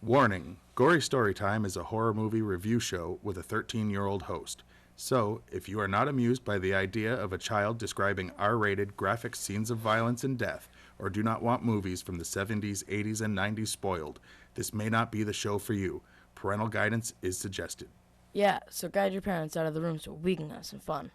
Warning: Gory Story Time is a horror movie review show with a 13-year-old host. So, if you are not amused by the idea of a child describing R-rated graphic scenes of violence and death, or do not want movies from the 70s, 80s, and 90s spoiled, this may not be the show for you. Parental guidance is suggested. Yeah, so guide your parents out of the room so we can have some fun.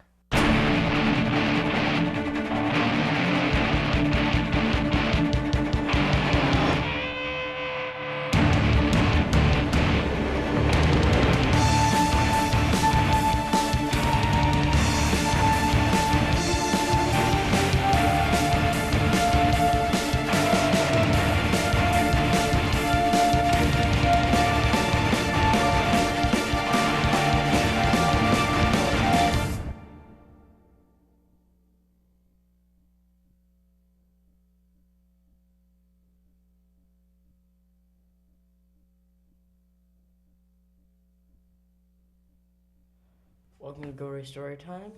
Welcome to Gory Story Time.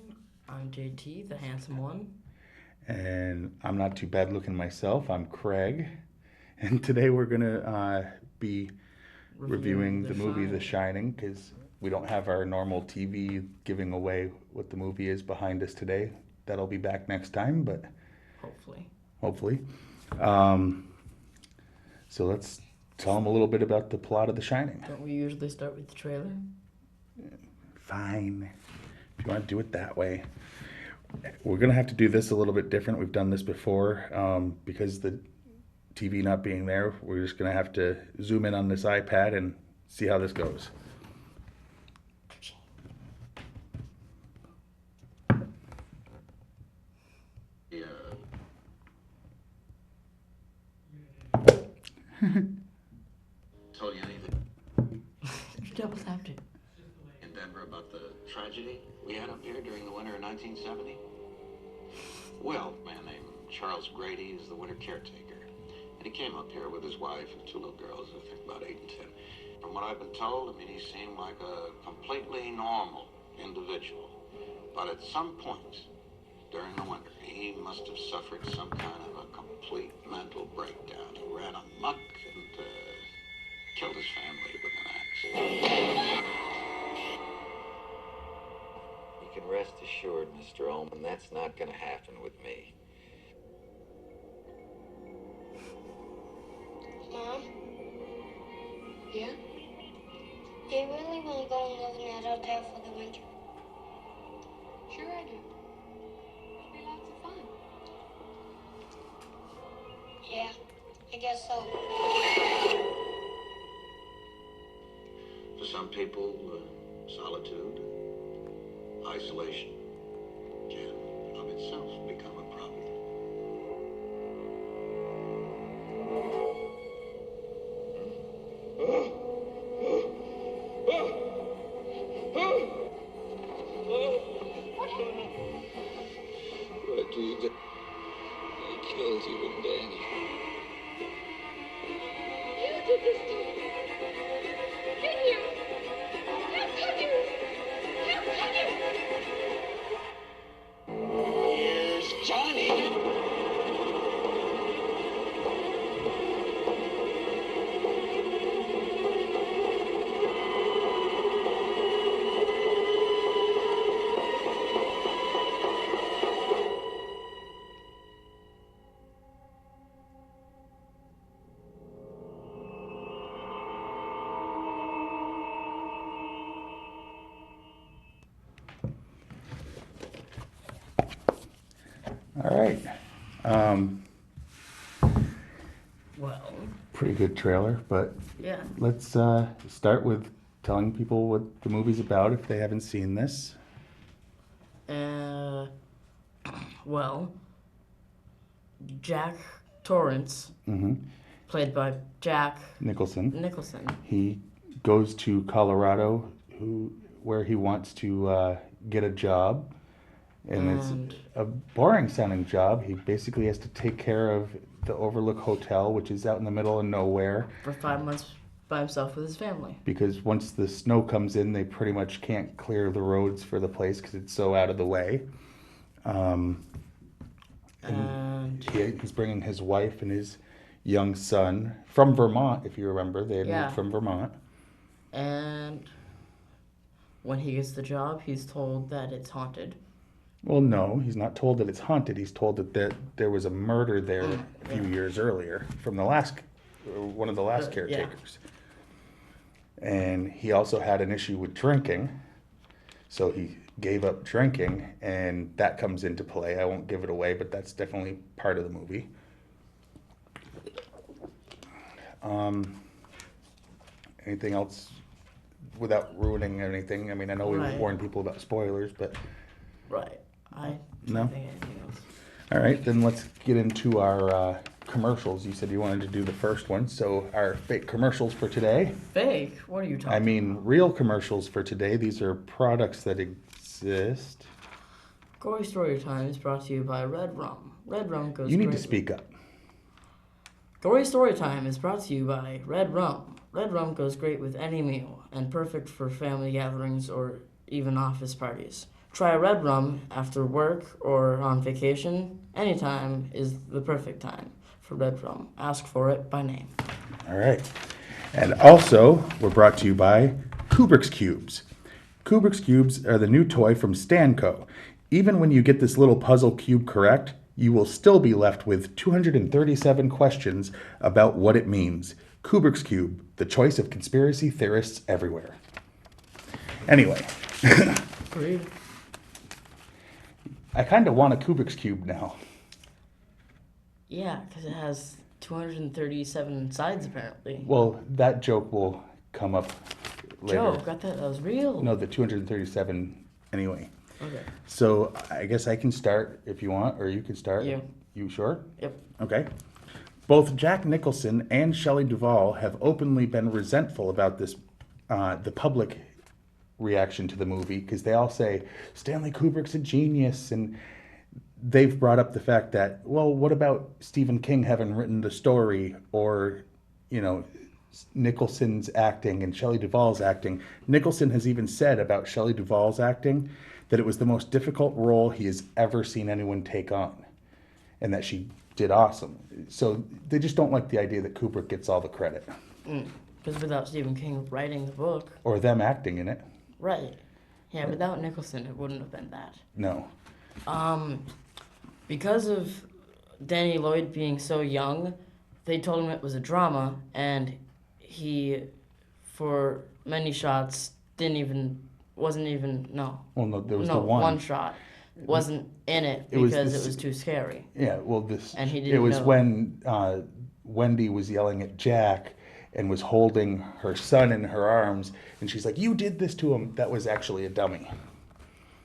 I'm JT, the handsome one. And I'm not too bad looking myself. I'm Craig. And today we're going to be reviewing the movie The Shining, because we don't have our normal TV giving away what the movie is behind us today. That'll be back next time, but hopefully. So let's tell them a little bit about the plot of The Shining. Don't we usually start with the trailer? Fine. If you want to do it that way. We're going to have to do this a little bit different. We've done this before. Because the TV not being there, we're just going to have to zoom in on this iPad and see how this goes. Told you anything Double tapped it. in Denver about the tragedy we had up here during the winter of 1970? Well, a man named Charles Grady is the winter caretaker. And he came up here with his wife and two little girls, I think about 8 and 10. From what I've been told, he seemed like a completely normal individual. But at some point during the winter, he must have suffered some kind of a complete mental breakdown. He ran amok and killed his family with an axe. You can rest assured, Mr. Ullman, that's not going to happen with me. Mom? Yeah? Do you really want to go and live in that hotel for the winter? Sure I do. It'll be lots of fun. Yeah, I guess so. For some people, solitude, isolation can of itself become a problem. What do you do? They killed you and Danny. You did this to me. Didn't you? How could you? How could you? Here's Johnny. All right. Well, Pretty good trailer, but yeah. let's start with telling people what the movie's about if they haven't seen this. Well, Jack Torrance, played by Jack Nicholson. He goes to Colorado, where he wants to get a job, and it's a boring-sounding job. He basically has to take care of the Overlook Hotel, which is out in the middle of nowhere, for 5 months by himself with his family. because once the snow comes in, they pretty much can't clear the roads for the place because it's so out of the way. And He's bringing his wife and his young son from Vermont, if you remember. They had Yeah. moved from Vermont. And when he gets the job, he's told that it's haunted. Well, no, he's not told that it's haunted. He's told that there was a murder there a few years earlier from one of the last caretakers. And he also had an issue with drinking, so he gave up drinking, and that comes into play. I won't give it away, but that's definitely part of the movie. Anything else without ruining anything? I mean, I know we warned people about spoilers, but... Right. I No? don't think anything else. All right, then let's get into our commercials. You said you wanted to do the first one, so our fake commercials for today. Fake? What are you talking I mean, real commercials for today. These are products that exist. Gory Story Time is brought to you by Red Rum. Red Rum goes You need to great speak up. Gory Story Time is brought to you by Red Rum. Red Rum goes great with any meal and perfect for family gatherings or even office parties. Try Red Rum after work or on vacation. Anytime is the perfect time for Red Rum. Ask for it by name. All right. And also, we're brought to you by Kubrick's Cubes. Kubrick's Cubes are the new toy from Stanco. Even when you get this little puzzle cube correct, you will still be left with 237 questions about what it means. Kubrick's Cube, the choice of conspiracy theorists everywhere. Anyway, Agreed. I kind of want a Kubrick's Cube now. Yeah, because it has 237 sides apparently. Well, that joke will come up later. Joe, got that? That was real. No, the 237 anyway. Okay. So I guess I can start if you want, or you can start. You. You sure? Yep. Okay. Both Jack Nicholson and Shelley Duvall have openly been resentful about this, the public reaction to the movie, because they all say Stanley Kubrick's a genius, and they've brought up the fact that, well, what about Stephen King having written the story, or, you know, Nicholson's acting and Shelley Duvall's acting. Nicholson has even said about Shelley Duvall's acting that it was the most difficult role he has ever seen anyone take on, and that she did awesome. So they just don't like the idea that Kubrick gets all the credit. Because without Stephen King writing the book. Or them acting in it. Right. Yeah, without Nicholson, it wouldn't have been that. No. Because of Danny Lloyd being so young, they told him it was a drama, and he, for many shots, wasn't even. Well, no, there was no, the one. one shot wasn't in it It was because this- it was too scary. Yeah, well, And he it didn't was know. when Wendy was yelling at Jack and was holding her son in her arms, and she's like, "You did this to him." That was actually a dummy.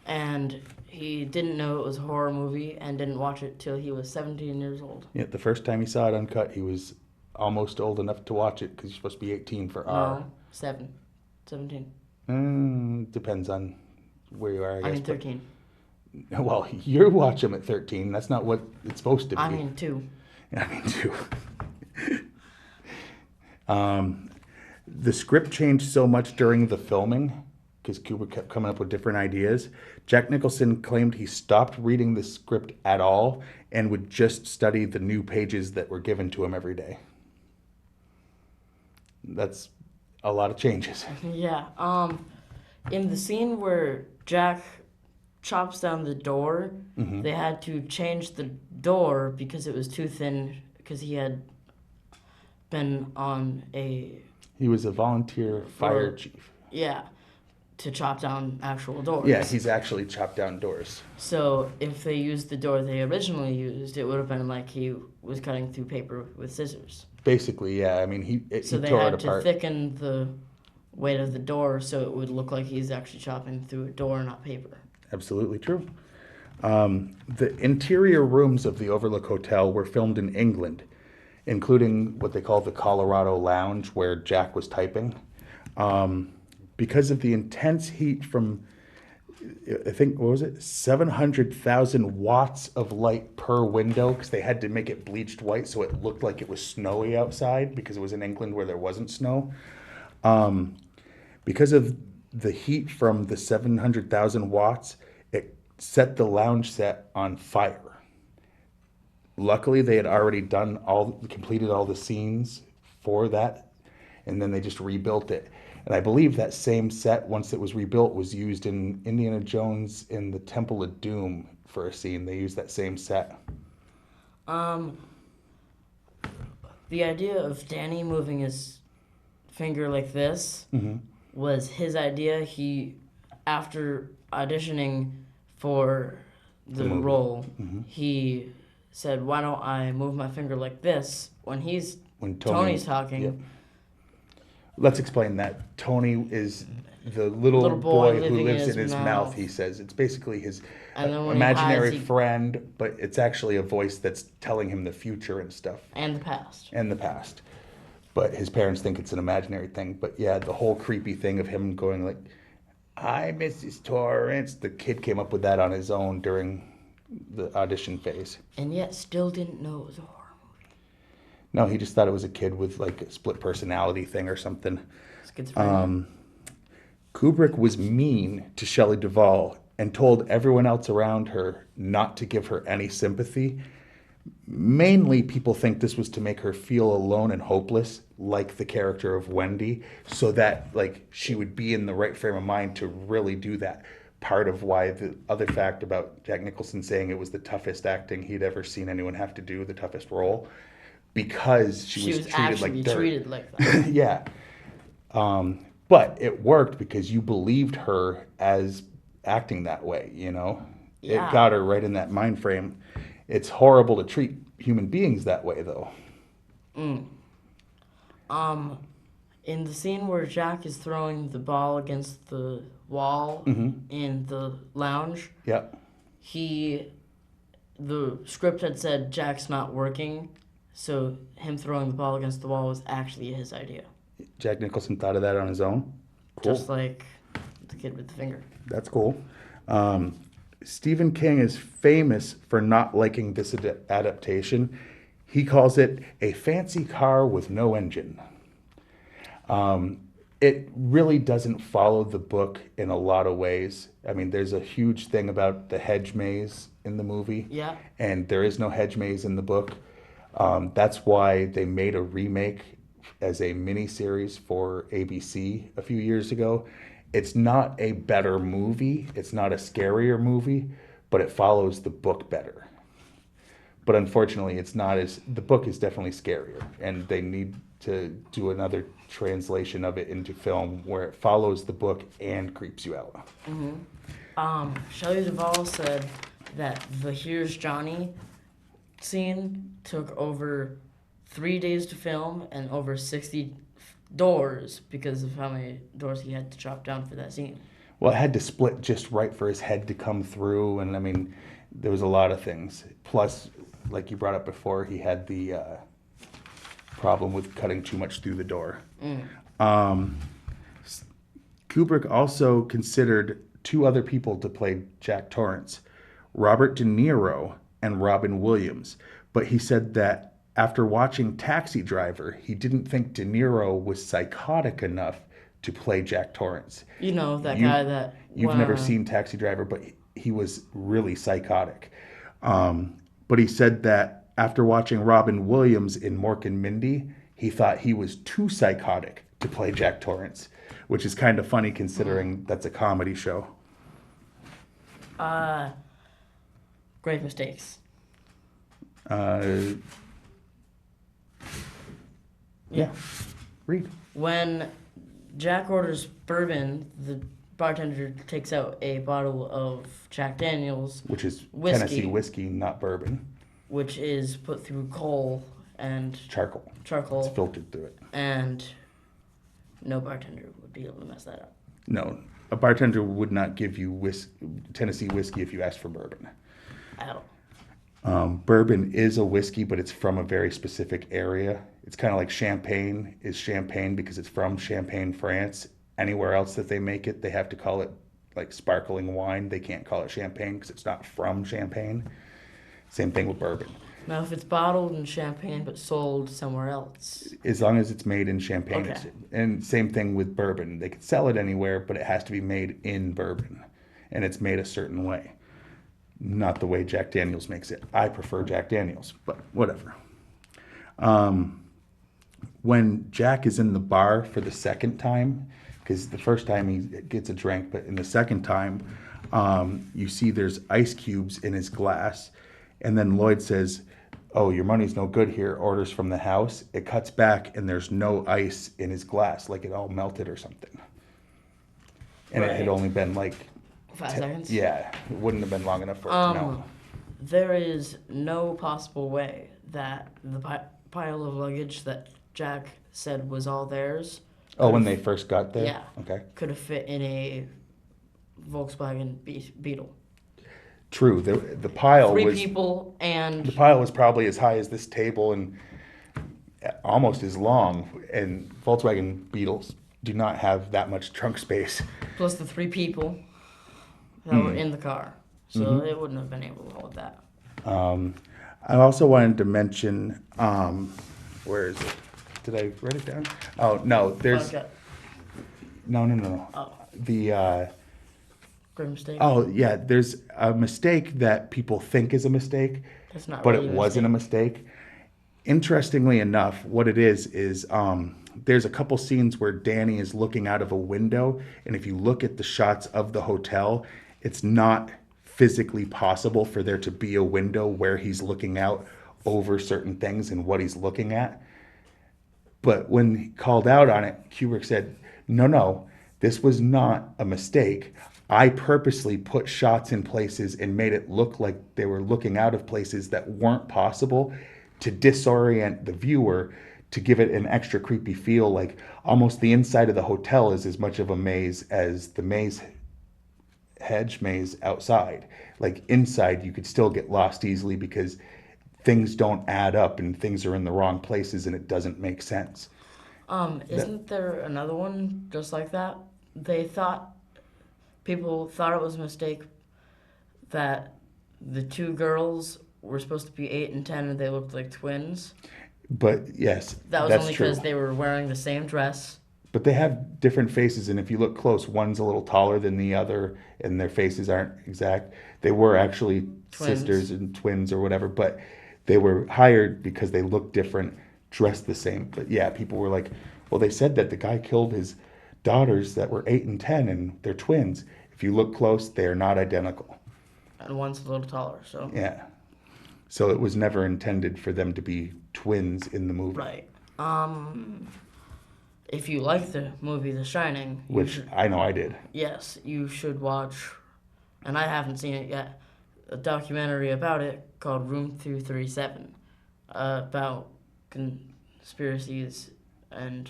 And he didn't know it was a horror movie and didn't watch it till he was 17 years old. Yeah, the first time he saw it uncut, he was almost old enough to watch it because you're supposed to be 18 for R. No, 17. Depends on where you are, I guess. I mean, but- 13. Well, you watch them at 13. That's not what it's supposed to be. I mean, 2. I mean, too. The script changed so much during the filming because Kubrick kept coming up with different ideas. Jack Nicholson claimed he stopped reading the script at all and would just study the new pages that were given to him every day. That's a lot of changes. Yeah. In the scene where Jack chops down the door, they had to change the door because it was too thin because he had been on a He was a volunteer fire chief. to chop down actual doors. Yeah, he's actually chopped down doors. So if they used the door they originally used, it would have been like he was cutting through paper with scissors. Basically, yeah. I mean, he So they tore it had to apart. thicken the weight of the door so it would look like he's actually chopping through a door, not paper. Absolutely true. The interior rooms of the Overlook Hotel were filmed in England, including what they call the Colorado Lounge, where Jack was typing. Because of the intense heat from, I think, what was it, 700,000 watts of light per window, because they had to make it bleached white so it looked like it was snowy outside, because it was in England where there wasn't snow. Because of the heat from the 700,000 watts, it set the lounge set on fire. luckily they had already completed all the scenes for that, and then they just rebuilt it. And I believe that same set, once it was rebuilt, was used in Indiana Jones in the Temple of Doom for a scene. They used that same set. The idea of Danny moving his finger like this was his idea. He, after auditioning for the movie. role, he said, "Why don't I move my finger like this when Tony's talking?" Yep. Let's explain that. Tony is the little boy who lives in his mouth, he says. It's basically his And then when imaginary he hides, friend, but it's actually a voice that's telling him the future and stuff. and the past. And the past. But his parents think it's an imaginary thing. But yeah, the whole creepy thing of him going like, "Hi, Mrs. Torrance." The kid came up with that on his own during the audition phase. And yet still didn't know it was a horror movie. No, he just thought it was a kid with like a split personality thing or something. Schizophrenia. Kubrick was mean to Shelley Duvall and told everyone else around her not to give her any sympathy. Mainly, people think this was to make her feel alone and hopeless, like the character of Wendy, so that like she would be in the right frame of mind to really do that. Part of why the other fact about Jack Nicholson saying it was the toughest acting he'd ever seen anyone have to do, the toughest role, because she was treated actually like dirt. treated like that. Yeah. But it worked because you believed her as acting that way, you know? Yeah. It got her right in that mind frame. It's horrible to treat human beings that way, though. In the scene where Jack is throwing the ball against the wall in the lounge, Yep. the script had said Jack's not working, so him throwing the ball against the wall was actually his idea. Jack Nicholson thought of that on his own. Cool. Just like the kid with the finger. That's cool. Stephen King is famous for not liking this adaptation. He calls it a fancy car with no engine. It really doesn't follow the book in a lot of ways. I mean, there's a huge thing about the hedge maze in the movie. Yeah. And there is no hedge maze in the book. That's why they made a remake as a miniseries for ABC a few years ago. It's not a better movie. It's not a scarier movie, but it follows the book better. But unfortunately, the book is definitely scarier, and they need to do another translation of it into film where it follows the book and creeps you out. Shelley Duvall said that the "Here's Johnny" scene took over 3 days to film and over 60 doors because of how many doors he had to chop down for that scene. Well, it had to split just right for his head to come through, and I mean, there was a lot of things. Plus, like you brought up before, he had the problem with cutting too much through the door. Kubrick also considered two other people to play Jack Torrance, Robert De Niro and Robin Williams, but he said that after watching Taxi Driver, he didn't think De Niro was psychotic enough to play Jack Torrance. You know, that guy that... You've never seen Taxi Driver, but he was really psychotic. But he said that after watching Robin Williams in Mork and Mindy, he thought he was too psychotic to play Jack Torrance, which is kind of funny considering that's a comedy show. Grave mistakes. Yeah. Read. When Jack orders bourbon, the bartender takes out a bottle of Jack Daniels, Which is whiskey. Tennessee whiskey, not bourbon. which is put through coal and Charcoal. charcoal, It's filtered through it. and no bartender would be able to mess that up. No, a bartender would not give you Tennessee whiskey if you asked for bourbon. At all. Bourbon is a whiskey, but it's from a very specific area. It's kind of like champagne is champagne because it's from Champagne, France. Anywhere else that they make it, they have to call it like sparkling wine. They can't call it champagne because it's not from Champagne. Same thing with bourbon. Now, if it's bottled in Champagne but sold somewhere else, As long as it's made in Champagne. Okay. And same thing with bourbon. They could sell it anywhere, but it has to be made in bourbon. And it's made a certain way. Not the way Jack Daniels makes it. I prefer Jack Daniels, but whatever. When Jack is in the bar for the second time, because the first time he gets a drink, but in the second time, you see there's ice cubes in his glass, and then Lloyd says, "Oh, your money's no good here," orders from the house. It cuts back, and there's no ice in his glass, like it all melted or something. And it had Right. only been like 5 seconds? Yeah, it wouldn't have been long enough for it to melt. There is no possible way that the pile of luggage that Jack said was all theirs Oh, when they first got there? Yeah. Okay. could have fit in a Volkswagen Beetle. True. The pile Three was people and the pile was probably as high as this table and almost as long. And Volkswagen Beetles do not have that much trunk space. plus the 3 people that were in the car. So it wouldn't have been able to hold that. I also wanted to mention, where is it? Did I write it down? Oh no, there's Okay. no. Oh, The great mistake. oh yeah, there's a mistake that people think is a mistake, That's not but really it a wasn't a mistake. Interestingly enough, what it is there's a couple scenes where Danny is looking out of a window, and if you look at the shots of the hotel, it's not physically possible for there to be a window where he's looking out over certain things and what he's looking at. But when he called out on it, Kubrick said, no, this was not a mistake. I purposely put shots in places and made it look like they were looking out of places that weren't possible to disorient the viewer, to give it an extra creepy feel, like almost the inside of the hotel is as much of a maze as the hedge maze outside. Like inside, you could still get lost easily because things don't add up and things are in the wrong places and it doesn't make sense. Isn't there another one just like that? People thought it was a mistake that the 2 girls were supposed to be 8 and 10 and they looked like twins. But yes, That was that's only true. because they were wearing the same dress. But they have different faces, and if you look close, one's a little taller than the other, and their faces aren't exact. They were actually Twins. sisters and twins or whatever, but they were hired because they looked different, dressed the same. But yeah, people were like, well, they said that the guy killed his daughters that were 8 and 10, and they're twins. If you look close, they are not identical. And one's a little taller, so. Yeah. So it was never intended for them to be twins in the movie. Right. If you like the movie The Shining, Which I know I did. yes, you should watch, and I haven't seen it yet, a documentary about it called Room 237, about conspiracies and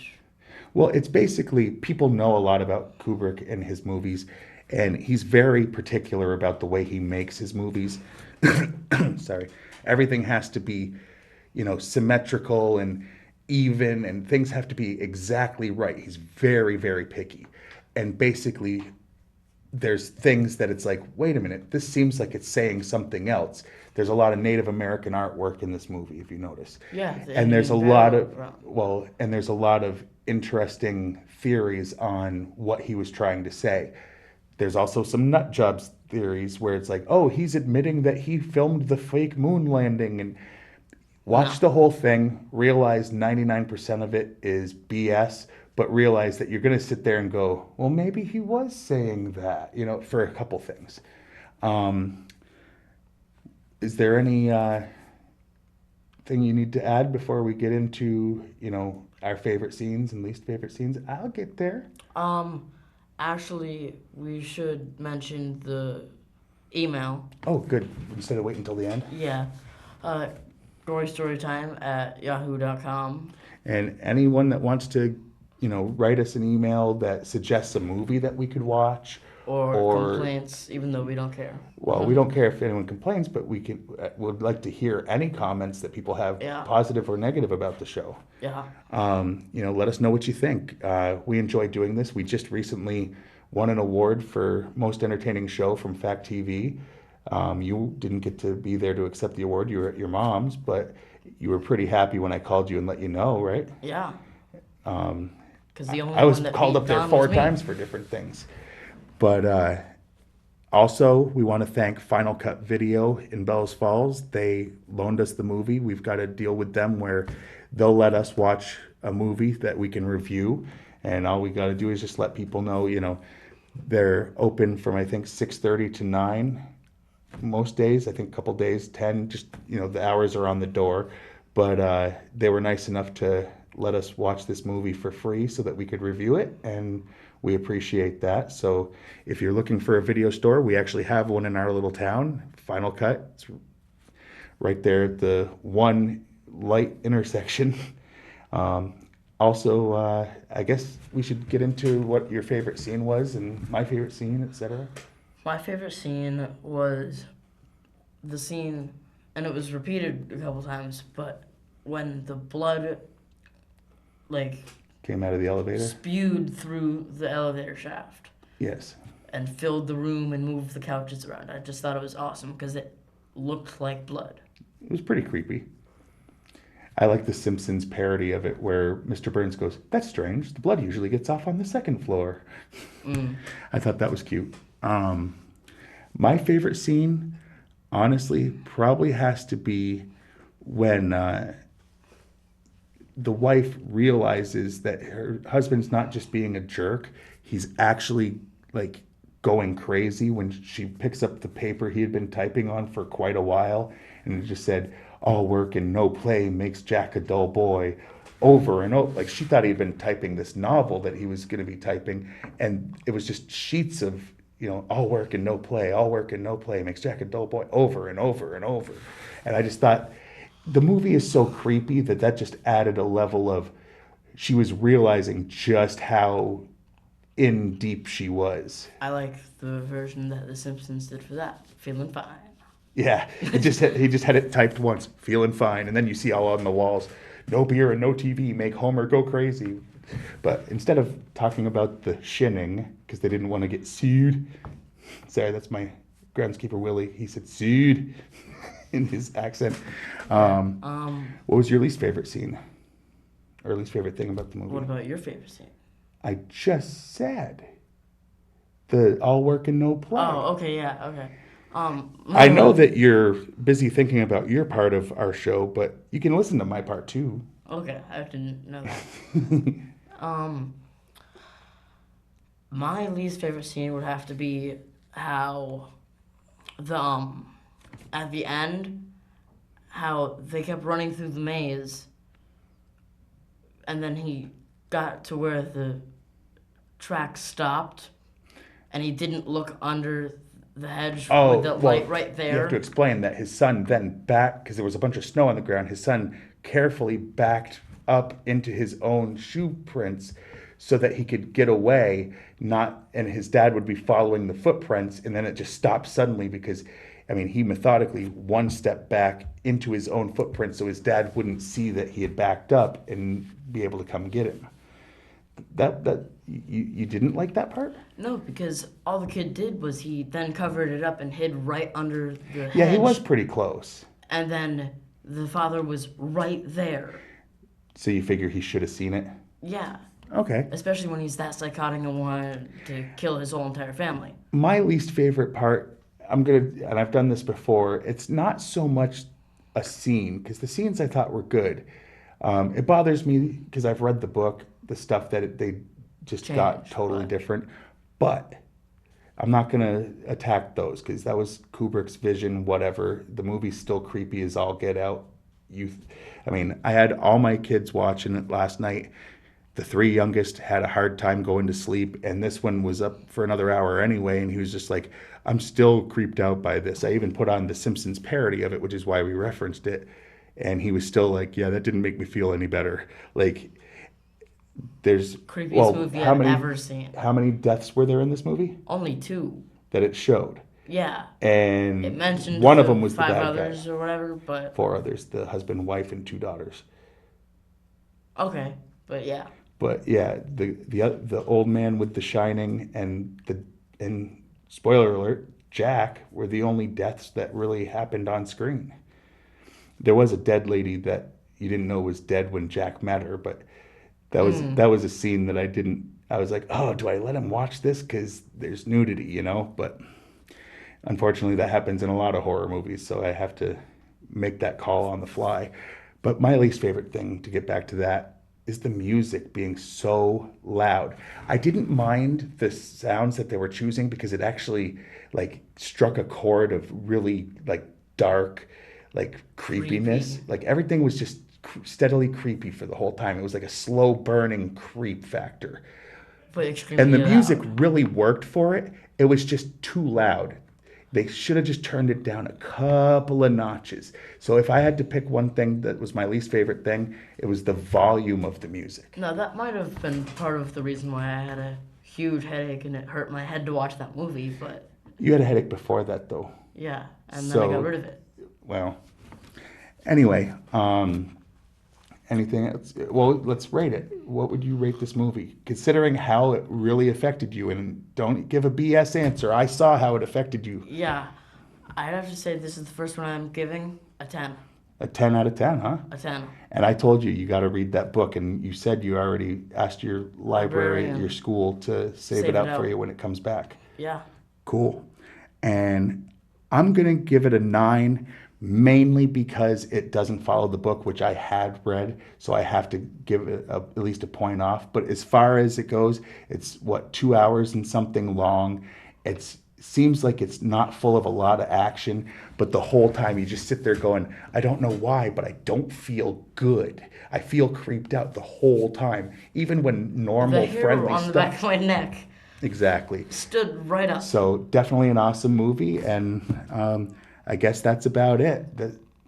Well, it's basically, people know a lot about Kubrick and his movies, and he's very particular about the way he makes his movies. Sorry. Everything has to be, symmetrical and even, and things have to be exactly right. He's very, very picky. And basically, there's things that it's like, wait a minute, this seems like it's saying something else. There's a lot of Native American artwork in this movie, if you notice. yeah. And there's a lot of interesting theories on what he was trying to say. There's also some nut jobs theories where it's like, oh, he's admitting that he filmed the fake moon landing, and watch the whole thing, realize 99% of it is BS, but realize that you're going to sit there and go, well, maybe he was saying that, for a couple things. Is there any thing you need to add before we get into, our favorite scenes and least favorite scenes? I'll get there. Actually, we should mention the email. Oh, good. Instead of waiting until the end. Yeah. Gory Story Time at yahoo.com. And anyone that wants to, write us an email that suggests a movie that we could watch. Or complaints, even though we don't care. Well, we don't care if anyone complains, but would like to hear any comments that people have, positive or negative, about the show. Yeah. Let us know what you think. We enjoy doing this. We just recently won an award for Most Entertaining Show from Fact TV. You didn't get to be there to accept the award. You were at your mom's, but you were pretty happy when I called you and let you know, right? Yeah. Because the only I was one that called beat up there Don 4 was me. times for different things. But Also, we want to thank Final Cut Video in Bells Falls. They loaned us the movie. We've got a deal with them where they'll let us watch a movie that we can review, and all we got to do is just let people know, they're open from, I think, 6:30 to 9 most days. I think a couple days 10. Just the hours are on the door, but they were nice enough to let us watch this movie for free so that we could review it, and we appreciate that. So if you're looking for a video store, we actually have one in our little town, Final Cut. It's right there at the one light intersection. Also, I guess we should get into what your favorite scene was and my favorite scene, etc. My favorite scene was the scene, and it was repeated a couple times, but when the blood, Came out of the elevator? spewed through the elevator shaft Yes. and filled the room and moved the couches around. I just thought it was awesome because it looked like blood. It was pretty creepy. I like the Simpsons parody of it where Mr. Burns goes, "That's strange. The blood usually gets off on the second floor." I thought that was cute. My favorite scene, honestly, probably has to be when the wife realizes that her husband's not just being a jerk. He's actually going crazy when she picks up the paper he had been typing on for quite a while, and it just said, "All work and no play makes Jack a dull boy," over and over. Like, she thought he'd been typing this novel that he was going to be typing, and it was just sheets of, "All work and no play, all work and no play makes Jack a dull boy," over and over and over. And I just thought, the movie is so creepy that just added a level of, she was realizing just how in deep she was. I like the version that The Simpsons did for that. Feeling fine. Yeah, he just had it typed once, "Feeling fine," and then you see all on the walls, "No beer and no TV make Homer go crazy." But instead of talking about the shinning, because they didn't want to get sued, sorry, that's my groundskeeper Willie. He said sued in his accent. What was your least favorite scene, or least favorite thing about the movie? What about your favorite scene? I just said the all work and no play. Oh, okay, yeah, okay. I know that you're busy thinking about your part of our show, but you can listen to my part too. Okay, I didn't know that. My least favorite scene would have to be how at the end, how they kept running through the maze, and then he got to where the track stopped, and he didn't look under the hedge with the light right there. You have to explain that his son then backed, because there was a bunch of snow on the ground, his son carefully backed up into his own shoe prints so that he could get away, and his dad would be following the footprints, and then it just stopped suddenly because, he methodically one step back into his own footprints so his dad wouldn't see that he had backed up and be able to come get him. That you didn't like that part? No, because all the kid did was he then covered it up and hid right under the hedge. Yeah, he was pretty close. And then the father was right there. So you figure he should have seen it? Yeah. Okay. Especially when he's that psychotic and wanted to kill his whole entire family. My least favorite part, and I've done this before, it's not so much a scene, because the scenes I thought were good. It bothers me because I've read the book, the stuff that they just got totally different. But I'm not going to attack those because that was Kubrick's vision, whatever. The movie's still creepy as all get out. I had all my kids watching it last night. The three youngest had a hard time going to sleep, and this one was up for another hour anyway, and he was just like, "I'm still creeped out by this." I even put on the Simpsons parody of it, which is why we referenced it, and he was still like, "Yeah, that didn't make me feel any better." There's creepiest movie I've ever seen. How many deaths were there in this movie? Only 2. That it showed. Yeah. And it mentioned one of them was the 5 bad others guy. or whatever, but 4 others: the husband, wife, and 2 daughters. Okay, but yeah. But yeah, the old man with the shining and spoiler alert, Jack were the only deaths that really happened on screen. There was a dead lady that you didn't know was dead when Jack met her, but that was a scene that I was like, oh, do I let him watch this because there's nudity, But Unfortunately, that happens in a lot of horror movies, so I have to make that call on the fly. But my least favorite thing, to get back to that, is the music being so loud. I didn't mind the sounds that they were choosing because it actually like struck a chord of really like dark, like creepiness. Creepy. Like everything was just steadily creepy for the whole time. It was like a slow burning creep factor. But And the extremely music loud. really worked for it. It was just too loud. They should have just turned it down a couple of notches. So if I had to pick one thing that was my least favorite thing, it was the volume of the music. No, that might have been part of the reason why I had a huge headache and it hurt my head to watch that movie, but You had a headache before that, though. yeah, and then I got rid of it. Well, anyway, anything else? Well, let's rate it. What would you rate this movie? Considering how it really affected you, and don't give a BS answer. I saw how it affected you. Yeah, I'd have to say this is the first one I'm giving a 10. A 10 out of 10, huh? A 10. And I told you, you got to read that book, and you said you already asked your library at Librarian. your school to save it out for you when it comes back. Yeah. Cool. And I'm going to give it a 9, mainly because it doesn't follow the book, which I had read. So I have to give it at least a point off. But as far as it goes, it's 2 hours and something long. It seems like it's not full of a lot of action, but the whole time you just sit there going, I don't know why, but I don't feel good. I feel creeped out the whole time, even when normal, The hair friendly on the back of stuff. my neck Exactly. stood right up. So definitely an awesome movie, and I guess that's about it.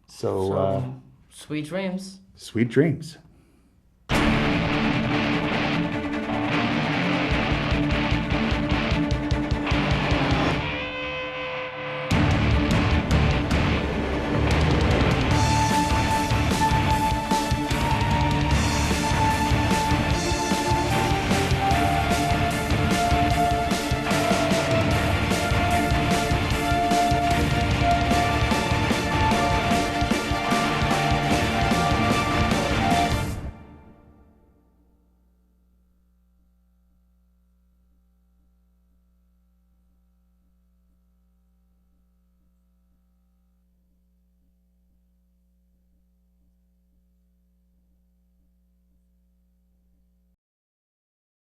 So Sweet dreams. sweet dreams.